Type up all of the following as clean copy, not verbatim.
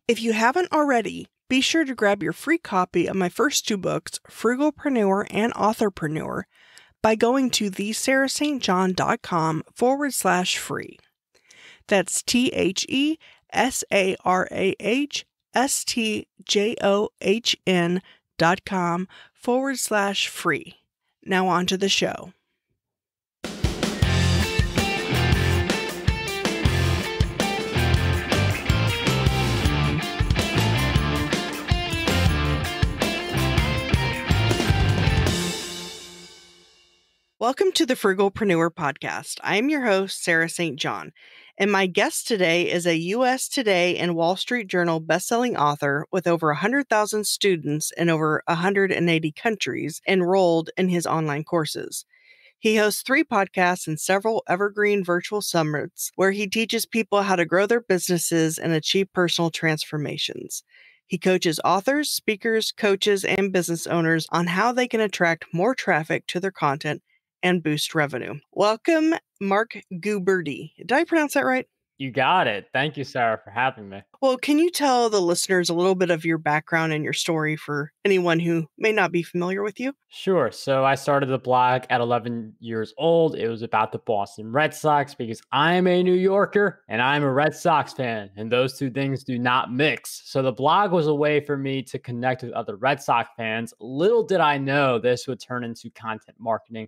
If you haven't already, be sure to grab your free copy of my first 2 books, Frugalpreneur and Authorpreneur, by going to thesarahstjohn.com/free. That's THESARAHSTJOHN.com/free. Now on to the show. Welcome to the Frugalpreneur podcast. I am your host, Sarah St. John, and my guest today is a U.S. Today and Wall Street Journal bestselling author with over 100,000 students in over 180 countries enrolled in his online courses. He hosts 3 podcasts and several evergreen virtual summits where he teaches people how to grow their businesses and achieve personal transformations. He coaches authors, speakers, coaches, and business owners on how they can attract more traffic to their content and boost revenue. Welcome, Marc Guberti. Did I pronounce that right? You got it. Thank you, Sarah, for having me. Well, can you tell the listeners a little bit of your background and your story for anyone who may not be familiar with you? Sure. So I started the blog at 11 years old. It was about the Boston Red Sox because I'm a New Yorker and I'm a Red Sox fan, and those two things do not mix. So the blog was a way for me to connect with other Red Sox fans. Little did I know this would turn into content marketing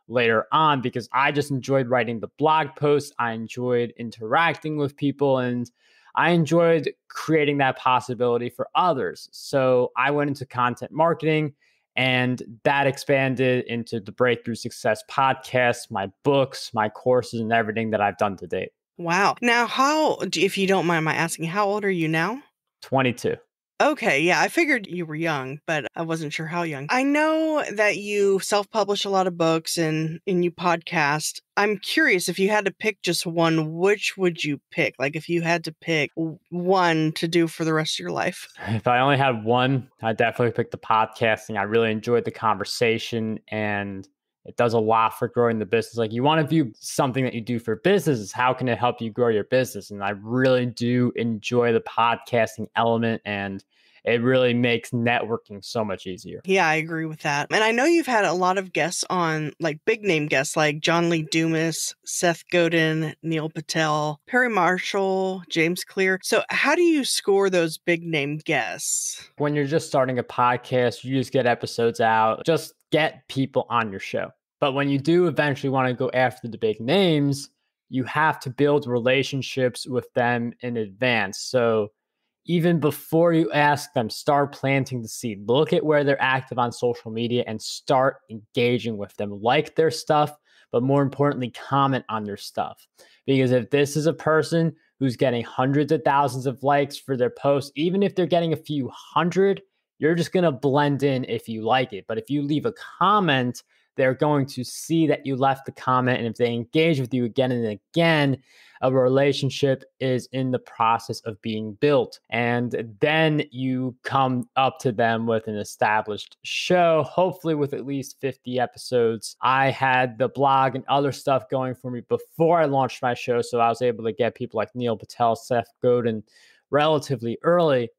later on, because I just enjoyed writing the blog posts. I enjoyed interacting with people, and I enjoyed creating that possibility for others. So I went into content marketing, and that expanded into the Breakthrough Success podcast, my books, my courses, and everything that I've done to date. Wow. Now, if you don't mind my asking, how old are you now? 22. Okay, yeah, I figured you were young, but I wasn't sure how young. I know that you self-publish a lot of books and you podcast. I'm curious, if you had to pick just one, which would you pick? Like if you had to pick one to do for the rest of your life. If I only had one, I'd definitely pick the podcasting. I really enjoyed the conversation, and it does a lot for growing the business. Like, you want to view something that you do for business is how can it help you grow your business? And I really do enjoy the podcasting element, and it really makes networking so much easier. Yeah, I agree with that. And I know you've had a lot of guests on, like big name guests like John Lee Dumas, Seth Godin, Neil Patel, Perry Marshall, James Clear. So how do you score those big name guests? When you're just starting a podcast, you just get episodes out, just get people on your show. But when you do eventually want to go after the big names, you have to build relationships with them in advance. So even before you ask them, start planting the seed. Look at where they're active on social media and start engaging with them. Like their stuff, but more importantly, comment on their stuff. Because if this is a person who's getting hundreds of thousands of likes for their posts, even if they're getting a few hundred, you're just going to blend in if you like it. But if you leave a comment, they're going to see that you left the comment. And if they engage with you again and again, a relationship is in the process of being built. And then you come up to them with an established show, hopefully with at least 50 episodes. I had the blog and other stuff going for me before I launched my show, so I was able to get people like Neil Patel, Seth Godin relatively early.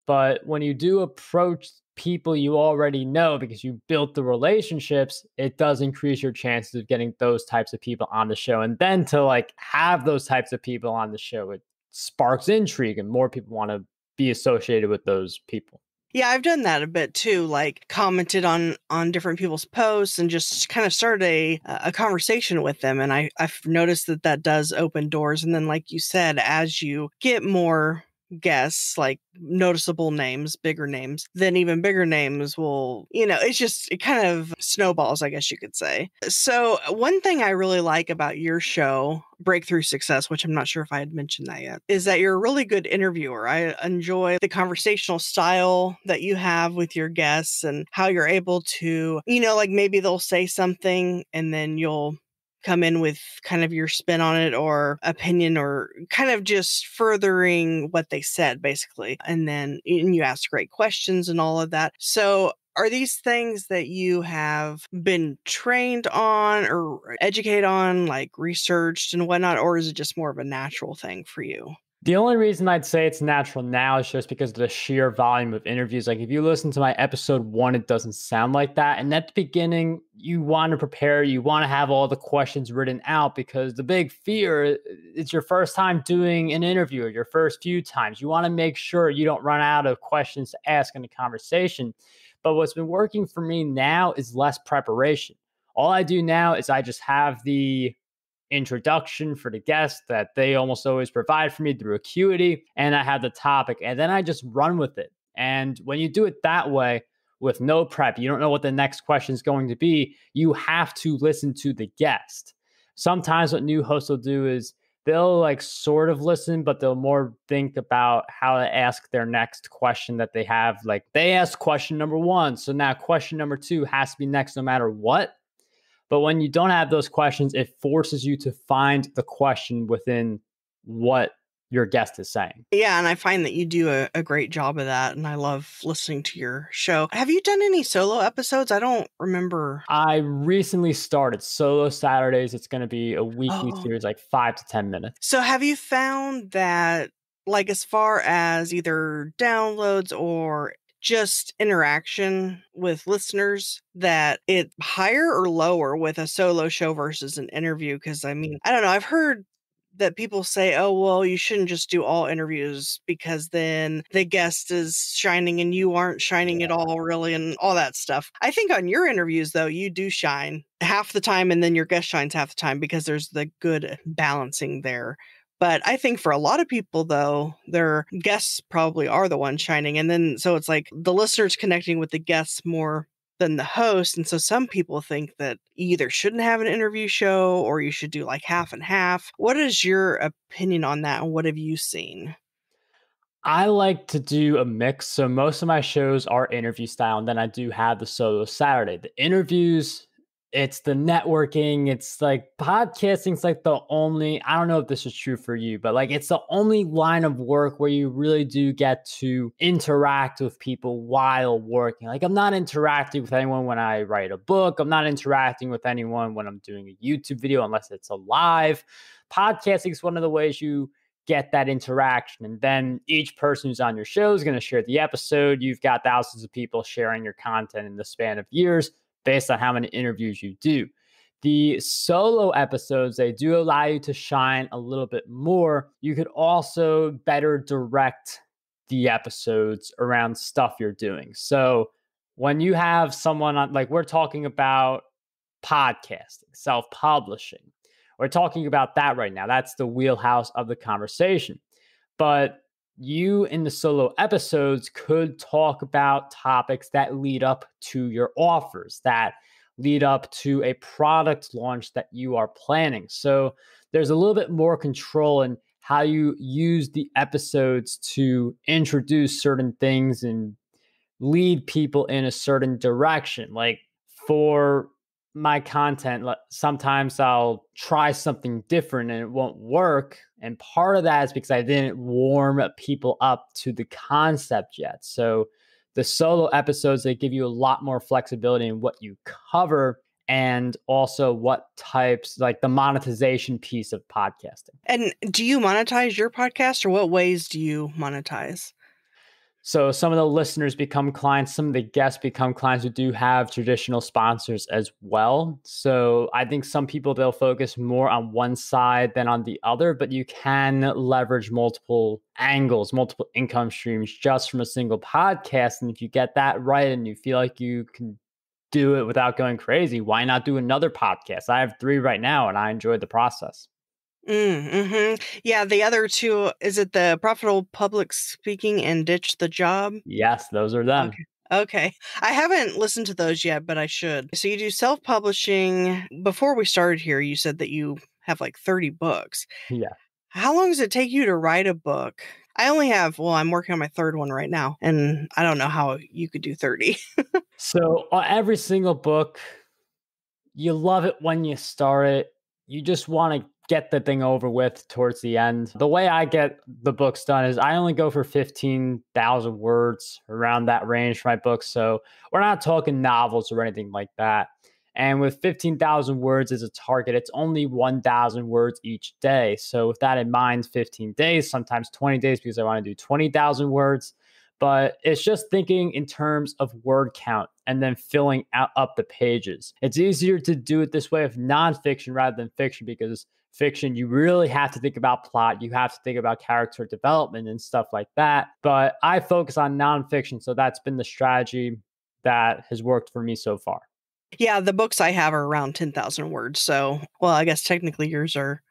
But when you do approach people you already know because you built the relationships, it does increase your chances of getting those types of people on the show. And then to like have those types of people on the show, it sparks intrigue and more people want to be associated with those people. Yeah, I've done that a bit too, like commented on different people's posts and just kind of started a conversation with them. And I've noticed that does open doors. And then, like you said, as you get more guests, like noticeable names, bigger names, then even bigger names will, it kind of snowballs, I guess you could say. So one thing I really like about your show, Breakthrough Success, which I'm not sure if I had mentioned that yet, is that you're a really good interviewer. I enjoy the conversational style that you have with your guests and how you're able to, like maybe they'll say something and then you'll come in with kind of your spin on it or opinion or kind of just furthering what they said, basically. And then you ask great questions and all of that. So are these things that you have been trained on or educated on, like researched and whatnot, or is it just more of a natural thing for you? The only reason I'd say it's natural now is just because of the sheer volume of interviews. Like if you listen to my episode 1, it doesn't sound like that. And at the beginning, you want to prepare, you want to have all the questions written out because the big fear, it's your first time doing an interview or your first few times. You want to make sure you don't run out of questions to ask in the conversation. But what's been working for me now is less preparation. All I do now is I just have the introduction for the guest that they almost always provide for me through Acuity, and I have the topic, and then I just run with it. And when you do it that way with no prep, you don't know what the next question is going to be. You have to listen to the guest. Sometimes what new hosts will do is they'll like sort of listen, but they'll more think about how to ask their next question that they have. Like they asked question number 1, so now question number 2 has to be next no matter what. But when you don't have those questions, it forces you to find the question within what your guest is saying. Yeah, and I find that you do a great job of that, and I love listening to your show. Have you done any solo episodes? I don't remember. I recently started Solo Saturdays. It's going to be a weekly series, like 5 to 10 minutes. So have you found that, like, as far as either downloads or just interaction with listeners, that it higher or lower with a solo show versus an interview? Because I mean, I don't know. I've heard that people say, oh, well, you shouldn't just do all interviews because then the guest is shining and you aren't shining at all, really, and all that stuff. I think on your interviews, though, you do shine half the time and then your guest shines half the time because there's the good balancing there. But I think for a lot of people, though, their guests probably are the ones shining. And then so it's like the listeners connecting with the guests more than the host. And so some people think that you either shouldn't have an interview show or you should do like half and half. What is your opinion on that? And what have you seen? I like to do a mix. So most of my shows are interview style, and then I do have the Solo Saturday. The interviews, it's the networking. It's like podcasting's like the only, I don't know if this is true for you, but like it's the only line of work where you really do get to interact with people while working. Like I'm not interacting with anyone when I write a book. I'm not interacting with anyone when I'm doing a YouTube video unless it's a live. Podcasting is one of the ways you get that interaction. And then each person who's on your show is going to share the episode. You've got thousands of people sharing your content in the span of years based on how many interviews you do. The solo episodes, they do allow you to shine a little bit more. You could also better direct the episodes around stuff you're doing. So when you have someone on, like we're talking about podcasting, self-publishing, we're talking about that right now. That's the wheelhouse of the conversation. But you in the solo episodes could talk about topics that lead up to your offers, that lead up to a product launch that you are planning. So there's a little bit more control in how you use the episodes to introduce certain things and lead people in a certain direction. Like for my content, sometimes I'll try something different and it won't work. And part of that is because I didn't warm people up to the concept yet. So the solo episodes, they give you a lot more flexibility in what you cover and also what types, like the monetization piece of podcasting. And do you monetize your podcast, or what ways do you monetize? So some of the listeners become clients, some of the guests become clients who do have traditional sponsors as well. So I think some people, they'll focus more on one side than on the other, but you can leverage multiple angles, multiple income streams just from a single podcast. And if you get that right and you feel like you can do it without going crazy, why not do another podcast? I have 3 right now and I enjoyed the process. Yeah, the other 2, is it the Profitable Public Speaking and Ditch the Job? Yes, those are them. Okay. I haven't listened to those yet, but I should. So you do self-publishing. Before we started here, you said that you have like 30 books. Yeah. How long does it take you to write a book? I only have, I'm working on my 3rd one right now, and I don't know how you could do 30. So every single book, you love it when you start it. You just want to get the thing over with towards the end. The way I get the books done is I only go for 15,000 words, around that range for my books. So we're not talking novels or anything like that. And with 15,000 words as a target, it's only 1,000 words each day. So with that in mind, 15 days, sometimes 20 days because I want to do 20,000 words. But it's just thinking in terms of word count and then filling up the pages. It's easier to do it this way with nonfiction rather than fiction, because fiction, you really have to think about plot. You have to think about character development and stuff like that. But I focus on nonfiction. So that's been the strategy that has worked for me so far. Yeah, the books I have are around 10,000 words. So, well, I guess technically yours are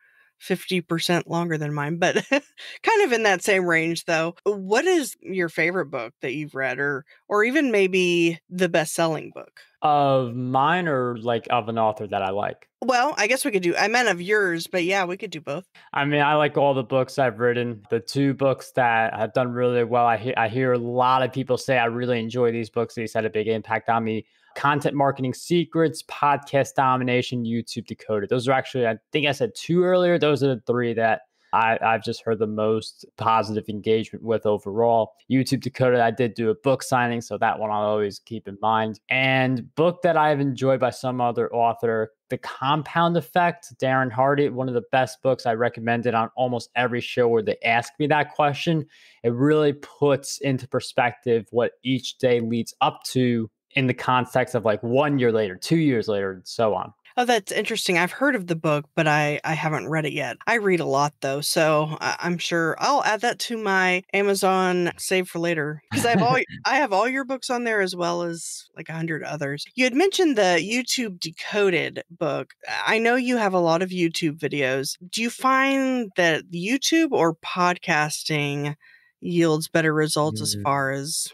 50% longer than mine, but kind of in that same range though. What is your favorite book that you've read, or even maybe the best-selling book? Of mine, or like of an author that I like? Well, I guess we could do, I meant of yours, but yeah, we could do both. I mean, I like all the books I've written. The two books that have done really well, I hear a lot of people say I really enjoy these books. These had a big impact on me. Content Marketing Secrets, Podcast Domination, YouTube Decoded. Those are actually, I think I said two earlier. Those are the three that I've just heard the most positive engagement with overall. YouTube Decoded, I did do a book signing, so that one I'll always keep in mind. And book that I've enjoyed by some other author, The Compound Effect, Darren Hardy, one of the best books. I recommend it on almost every show where they ask me that question. It really puts into perspective what each day leads up to in the context of like 1 year later, 2 years later, and so on. Oh, that's interesting. I've heard of the book, but I haven't read it yet. I read a lot though, so I'm sure I'll add that to my Amazon save for later, because I have all your books on there as well as like 100 others. You had mentioned the YouTube Decoded book. I know you have a lot of YouTube videos. Do you find that YouTube or podcasting yields better results as far as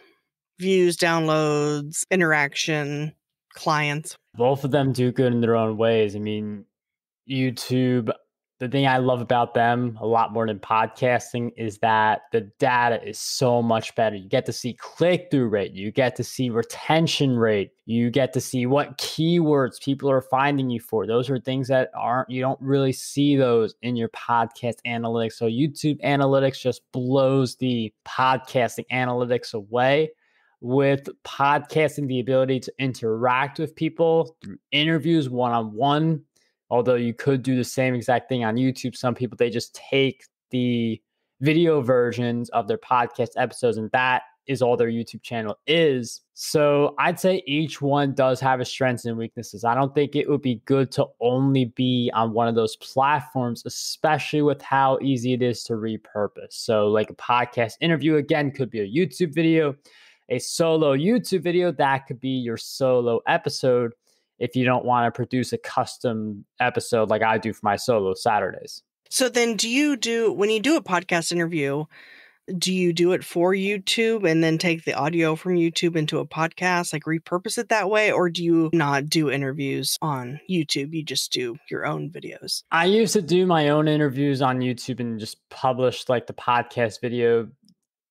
views, downloads, interaction, clients? Both of them do good in their own ways. I mean, YouTube, the thing I love about them a lot more than podcasting is that the data is so much better. You get to see click-through rate, you get to see retention rate, you get to see what keywords people are finding you for. Those are things that you don't really see those in your podcast analytics. So YouTube analytics just blows the podcasting analytics away. With podcasting, the ability to interact with people through interviews one-on-one. Although you could do the same exact thing on YouTube. Some people, they just take the video versions of their podcast episodes, and that is all their YouTube channel is. So I'd say each one does have its strengths and weaknesses. I don't think it would be good to only be on one of those platforms, especially with how easy it is to repurpose. So like a podcast interview, again, could be a YouTube video. A solo YouTube video, that could be your solo episode if you don't want to produce a custom episode like I do for my solo Saturdays. So then when you do a podcast interview, do you do it for YouTube and then take the audio from YouTube into a podcast, like repurpose it that way? Or do you not do interviews on YouTube? You just do your own videos? I used to do my own interviews on YouTube and just publish like the podcast video.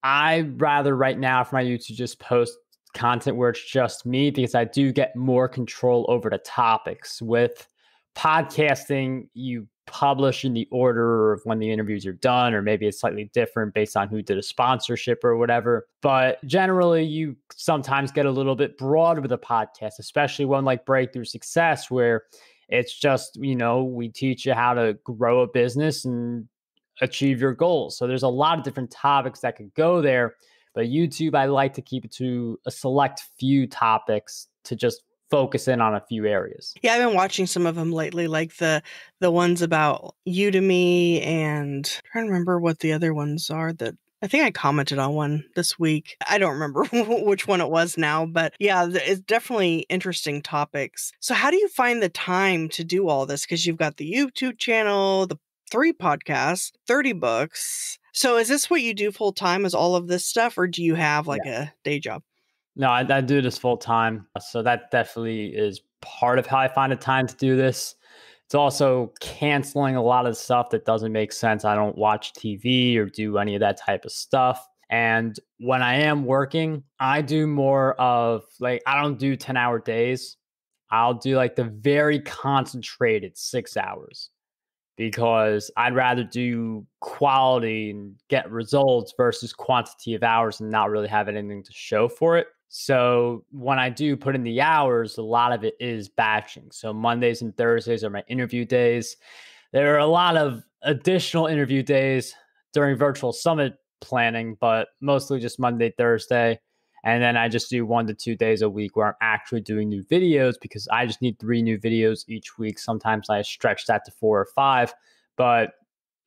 I'd rather right now for my YouTube just post content where it's just me, because I do get more control over the topics. With podcasting, you publish in the order of when the interviews are done, or maybe it's slightly different based on who did a sponsorship or whatever. But generally, you sometimes get a little bit broad with a podcast, especially one like Breakthrough Success, where it's just, we teach you how to grow a business and achieve your goals. So there's a lot of different topics that could go there. But YouTube, I like to keep it to a select few topics to just focus in on a few areas. Yeah, I've been watching some of them lately, like the ones about Udemy, and I'm trying to remember what the other ones are that I think I commented on one this week. I don't remember which one it was now, but yeah, it's definitely interesting topics. So how do you find the time to do all this? Because you've got the YouTube channel, the 3 podcasts, 30 books. So is this what you do full time, is all of this stuff, or do you have like a day job? No, I do this full time. So that definitely is part of how I find the time to do this. It's also canceling a lot of stuff that doesn't make sense. I don't watch TV or do any of that type of stuff. And when I am working, I do more of like, I don't do 10-hour days. I'll do like the very concentrated 6 hours, because I'd rather do quality and get results versus quantity of hours and not really have anything to show for it. So when I do put in the hours, a lot of it is batching. So Mondays and Thursdays are my interview days. There are a lot of additional interview days during virtual summit planning, but mostly just Monday, Thursday. And then I just do 1 to 2 days a week where I'm actually doing new videos because I just need 3 new videos each week. Sometimes I stretch that to 4 or 5, but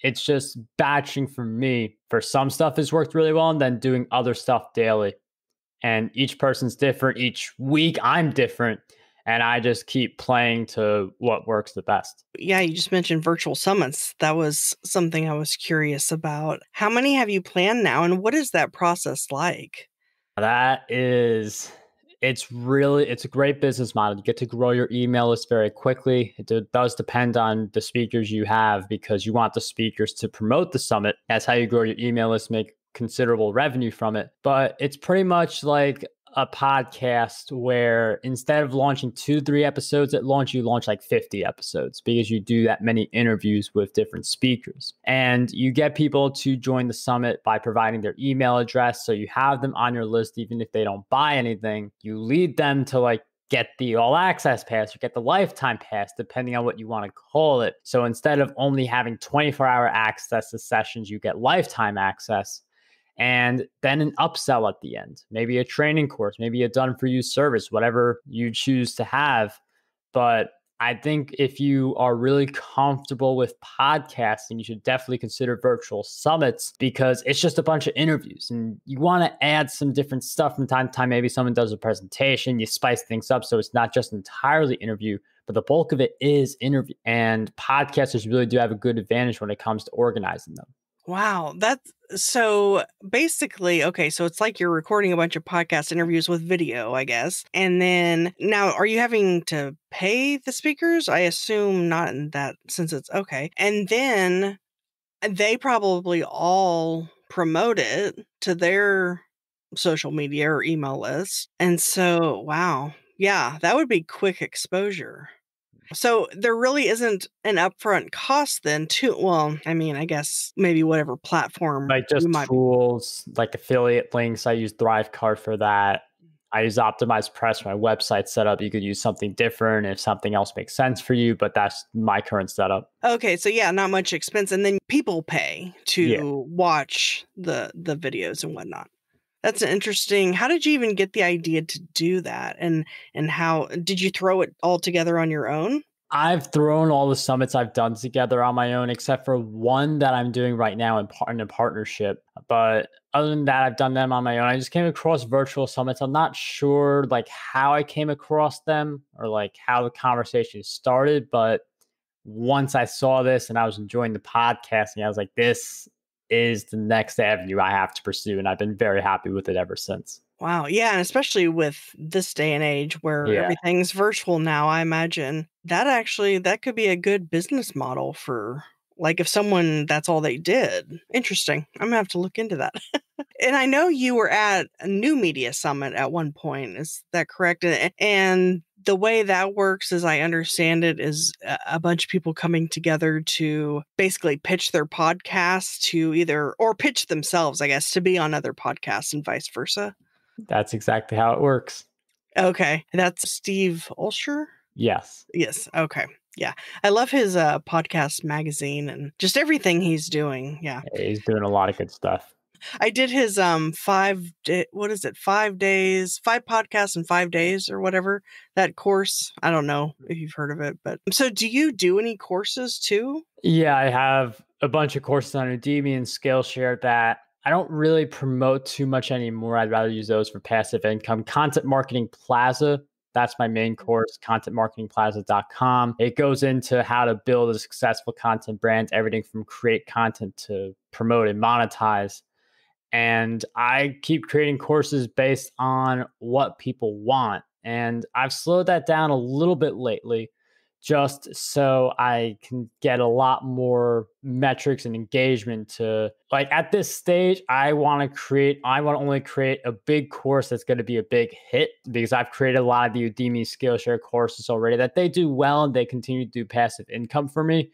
it's just batching for me. For some stuff has worked really well, and then doing other stuff daily. And each person's different. Each week I'm different. And I just keep playing to what works the best. Yeah, you just mentioned virtual summits. That was something I was curious about. How many have you planned now, and what is that process like? It's a great business model. You get to grow your email list very quickly. It does depend on the speakers you have because you want the speakers to promote the summit. That's how you grow your email list, make considerable revenue from it. But it's pretty much like a podcast where instead of launching 2-3 episodes at launch, you launch like 50 episodes because you do that many interviews with different speakers. And you get people to join the summit by providing their email address. So you have them on your list, even if they don't buy anything. You lead them to like get the all access pass or get the lifetime pass, depending on what you want to call it. So instead of only having 24-hour access to sessions, you get lifetime access. And then an upsell at the end, maybe a training course, maybe a done for you service, whatever you choose to have. But I think if you are really comfortable with podcasting, you should definitely consider virtual summits because it's just a bunch of interviews and you want to add some different stuff from time to time. Maybe someone does a presentation, you spice things up. So it's not just entirely interview, but the bulk of it is interview. And podcasters really do have a good advantage when it comes to organizing them. Wow, that's so basically okay. So it's like you're recording a bunch of podcast interviews with video, I guess. And then now, are you having to pay the speakers? I assume not in that since it's okay. And then they probably all promote it to their social media or email list. And so, wow, yeah, that would be quick exposure. So there really isn't an upfront cost then to, well, I mean, I guess maybe whatever platform Like just you might. tools, like affiliate links. I use Thrivecart for that. I use Optimized Press for my website setup. You could use something different if something else makes sense for you, but that's my current setup. Okay, so yeah, not much expense, and then people pay Yeah. to watch the videos and whatnot. That's interesting. How did you even get the idea to do that? And how did you throw it all together on your own? I've thrown all the summits I've done together on my own, except for one that I'm doing right now in a partnership. But other than that, I've done them on my own. I just came across virtual summits. I'm not sure like how I came across them or like how the conversation started, but once I saw this and I was enjoying the podcasting, I was like, this is the next avenue I have to pursue. And I've been very happy with it ever since. Wow, yeah, and especially with this day and age where Yeah. everything's virtual now, I imagine that could be a good business model for like if someone that's all they did. Interesting. I'm gonna have to look into that. And I know you were at a new media summit at one point. Is that correct? And the way that works, as I understand it, is a bunch of people coming together to basically pitch their podcast to either, or pitch themselves, I guess, to be on other podcasts and vice versa. That's exactly how it works. Okay. That's Steve Olsher? Yes. Yes. Okay. Yeah. I love his podcast magazine and just everything he's doing. Yeah. He's doing a lot of good stuff. I did his 5 days, 5 podcasts in 5 days or whatever, that course. I don't know if you've heard of it, but so do you do any courses too? Yeah, I have a bunch of courses on Udemy and Skillshare that I don't really promote too much anymore. I'd rather use those for passive income. Content Marketing Plaza, that's my main course, contentmarketingplaza.com. It goes into how to build a successful content brand, everything from create content to promote and monetize. And I keep creating courses based on what people want. And I've slowed that down a little bit lately just so I can get a lot more metrics and engagement to like at this stage, I want to only create a big course that's going to be a big hit because I've created a lot of the Udemy Skillshare courses already that they do well and they continue to do passive income for me.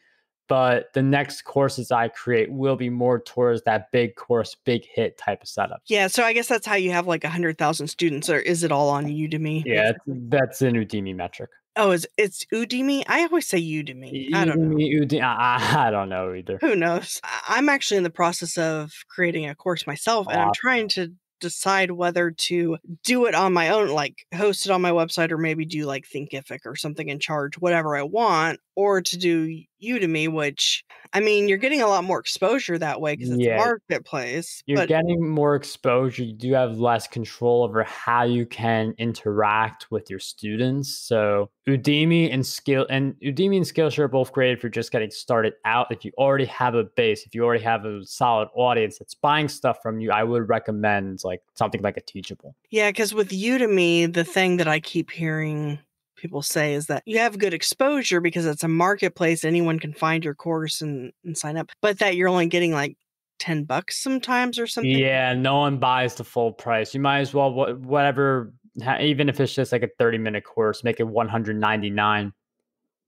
but the next courses I create will be more towards that big course, big hit type of setup. Yeah, so I guess that's how you have like 100,000 students, or is it all on Udemy? Yeah, that's an Udemy metric. Oh, it's Udemy? I always say Udemy. I don't know. Udemy, I don't know either. Who knows? I'm actually in the process of creating a course myself, and I'm trying to decide whether to do it on my own, like host it on my website, or maybe do like Thinkific or something and charge whatever I want, or to do Udemy, which, I mean, you're getting a lot more exposure that way because it's a marketplace. You're getting more exposure. You do have less control over how you can interact with your students. So Udemy and Skillshare are both great if you're just getting started out. If you already have a base, if you already have a solid audience that's buying stuff from you, I would recommend like something like a Teachable. Yeah, because with Udemy, the thing that I keep hearing people say is that you have good exposure because it's a marketplace. Anyone can find your course and sign up, but that you're only getting like $10 sometimes or something. Yeah, no one buys the full price. You might as well, whatever, even if it's just like a 30-minute course, make it $199.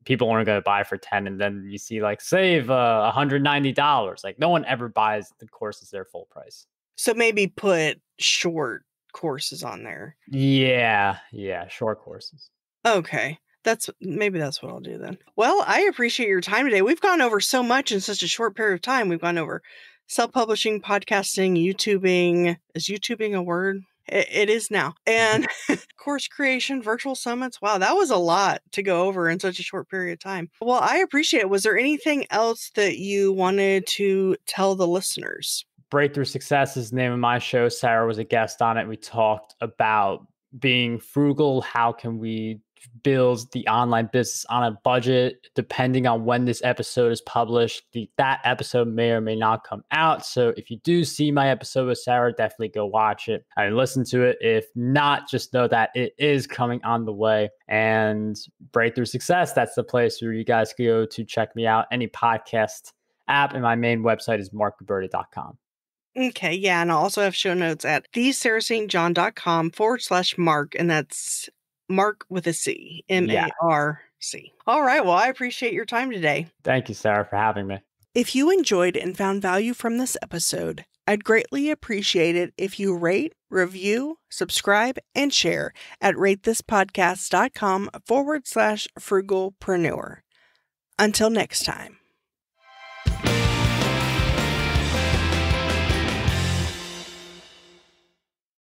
People aren't going to buy for 10, and then you see like save $190. Like no one ever buys the courses their full price. So maybe put short courses on there. Yeah, short courses. Okay. Maybe that's what I'll do then. Well, I appreciate your time today. We've gone over so much in such a short period of time. We've gone over self-publishing, podcasting, YouTubing. Is YouTubing a word? It is now. And course creation, virtual summits. Wow, that was a lot to go over in such a short period of time. Well, I appreciate it. Was there anything else that you wanted to tell the listeners? Breakthrough Success is the name of my show. Sarah was a guest on it. We talked about being frugal. How can we build the online business on a budget? Depending on when this episode is published, that episode may or may not come out. So if you do see my episode with Sarah, definitely go watch it and listen to it. If not, just know that it is coming on the way. And Breakthrough Success, that's the place where you guys can go to check me out. Any podcast app, and my main website is marcguberti.com. Okay, yeah, and I'll also have show notes at thesarahstjohn.com/Marc, and that's Marc with a C, M-A-R-C. All right, well, I appreciate your time today. Thank you, Sarah, for having me. If you enjoyed and found value from this episode, I'd greatly appreciate it if you rate, review, subscribe, and share at ratethispodcast.com/frugalpreneur. Until next time.